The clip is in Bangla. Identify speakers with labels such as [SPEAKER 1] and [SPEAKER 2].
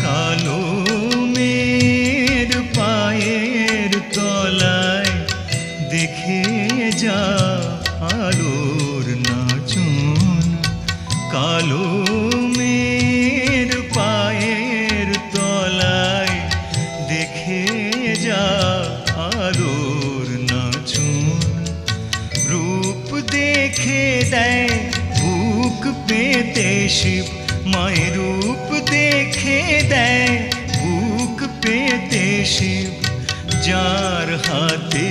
[SPEAKER 1] কালো মের পায়ের তলায় দেখে যা আলোর নাচন। কালো মের পায়ের তলায় দেখে যা আলোর নাচন। রূপ দেখে দেয় বুক পেতে শিব, মায়ের রূপ দেখে দেয় বুক পেতে শিব। যার হাতে